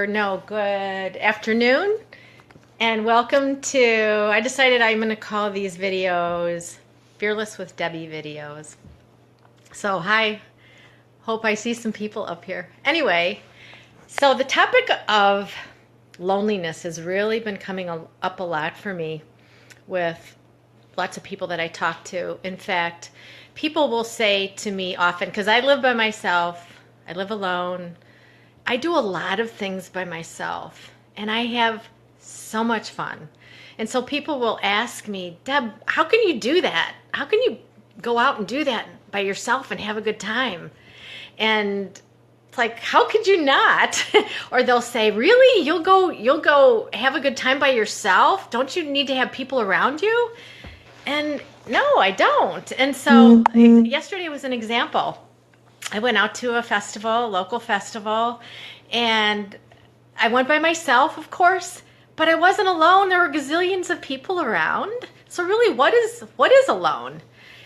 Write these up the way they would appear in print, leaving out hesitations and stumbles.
good afternoon, and welcome to, I decided I'm going to call these videos Fearless with Debbie videos. So, hi, hope I see some people up here. Anyway, so the topic of loneliness has really been coming up a lot for me with lots of people that I talk to. In fact, people will say to me often, because I live by myself, I live alone, I do a lot of things by myself, and I have so much fun. And so people will ask me, Deb, how can you do that? How can you go out and do that by yourself and have a good time? And it's like, how could you not? Or they'll say, really? You'll go have a good time by yourself? Don't you need to have people around you? And no, I don't. And so yesterday was an example. I went out to a festival, a local festival, and I went by myself, of course, but I wasn't alone. There were gazillions of people around. So really, what is alone?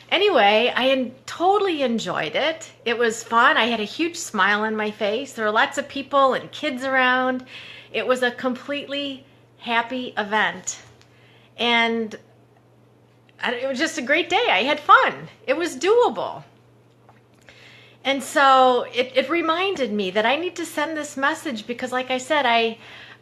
Anyway, I totally enjoyed it. It was fun. I had a huge smile on my face. There were lots of people and kids around. It was a completely happy event. And it was just a great day. I had fun. It was doable. And so it reminded me that I need to send this message because, like I said,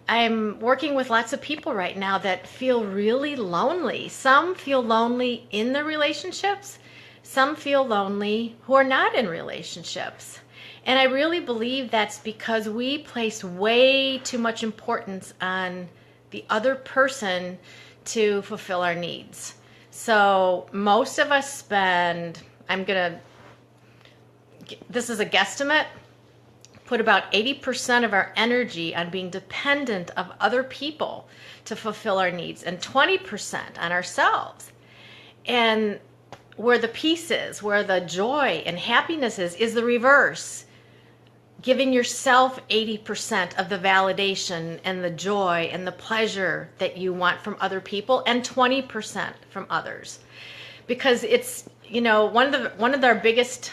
I'm working with lots of people right now that feel really lonely. Some feel lonely in their relationships. Some feel lonely who are not in relationships. And I really believe that's because we place way too much importance on the other person to fulfill our needs. So most of us spend, this is a guesstimate, put about 80% of our energy on being dependent of other people to fulfill our needs and 20% on ourselves. And where the peace is, where the joy and happiness is the reverse. Giving yourself 80% of the validation and the joy and the pleasure that you want from other people and 20% from others. Because it's, one of our biggest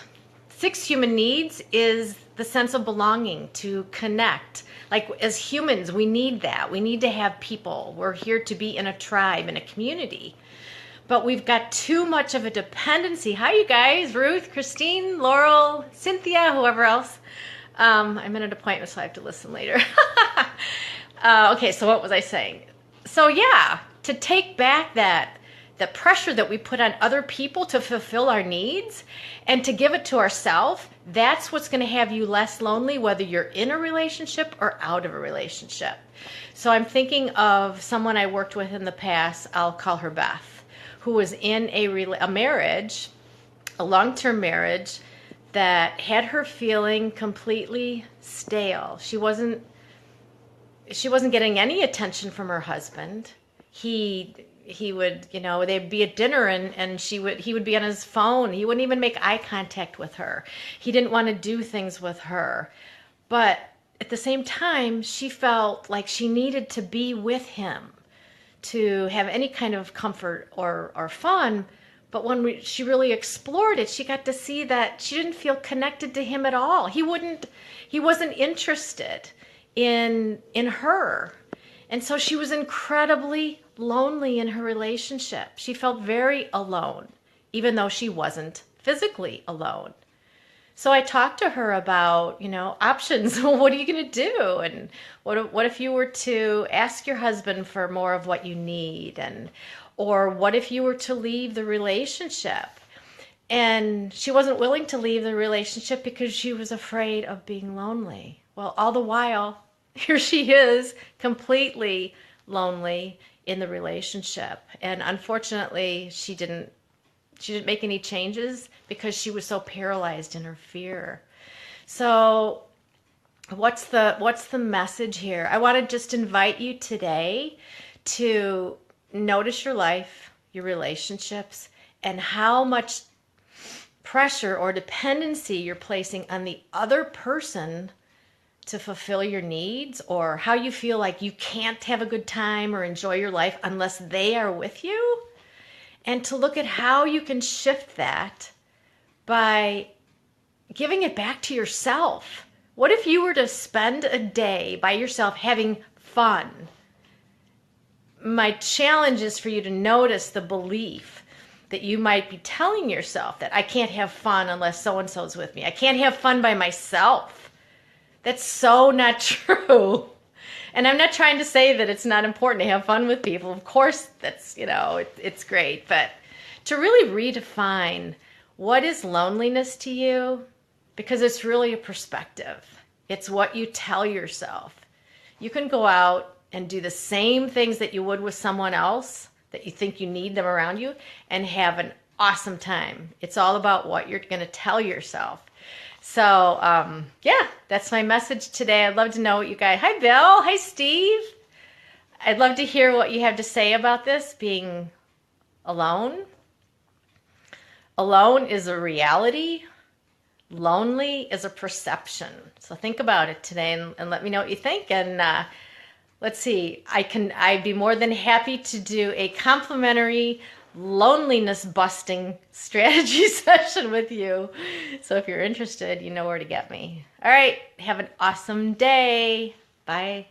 6 human needs is the sense of belonging, to connect. Like as humans, we need that. We need to have people. We're here to be in a tribe, in a community. But we've got too much of a dependency. Hi, you guys. Ruth, Christine, Laurel, Cynthia, whoever else. I'm in an appointment, so I have to listen later. Okay, so what was I saying? So yeah, to take back the pressure that we put on other people to fulfill our needs and to give it to ourselves, that's what's going to have you less lonely, whether you're in a relationship or out of a relationship. So I'm thinking of someone I worked with in the past, I'll call her Beth, who was in a marriage, a long-term marriage, that had her feeling completely stale. She wasn't getting any attention from her husband. He would, they'd be at dinner and he would be on his phone. He wouldn't even make eye contact with her. He didn't want to do things with her. But at the same time, she felt like she needed to be with him to have any kind of comfort or fun. But when she really explored it, she got to see that she didn't feel connected to him at all. He wasn't interested in her. And so she was incredibly lonely in her relationship. She felt very alone, even though she wasn't physically alone. So I talked to her about, options. What are you going to do? And what if you were to ask your husband for more of what you need? Or what if you were to leave the relationship? And she wasn't willing to leave the relationship because she was afraid of being lonely. Well, all the while, here she is, completely lonely in the relationship. And unfortunately, she didn't make any changes because she was so paralyzed in her fear. So what's the message here? I want to just invite you today to notice your life, your relationships, and how much pressure or dependency you're placing on the other person to fulfill your needs, or how you feel like you can't have a good time or enjoy your life unless they are with you, and to look at how you can shift that by giving it back to yourself What if you were to spend a day by yourself having fun? My challenge is for you to notice the belief that you might be telling yourself that I can't have fun unless so-and-so's with me. I can't have fun by myself. That's so not true. And I'm not trying to say that it's not important to have fun with people. Of course, that's, it's great. But to really redefine what is loneliness to you, because it's really a perspective. It's what you tell yourself. You can go out and do the same things that you would with someone else that you think you need them around you and have an awesome time. It's all about what you're going to tell yourself. So, yeah, that's my message today. I'd love to know what you guys... Hi, Bill. Hi, Steve. I'd love to hear what you have to say about this, being alone. Alone is a reality. Lonely is a perception. So think about it today and let me know what you think. And let's see, I'd be more than happy to do a complimentary loneliness busting strategy session with you. So if you're interested, you know where to get me. All right, have an awesome day. Bye.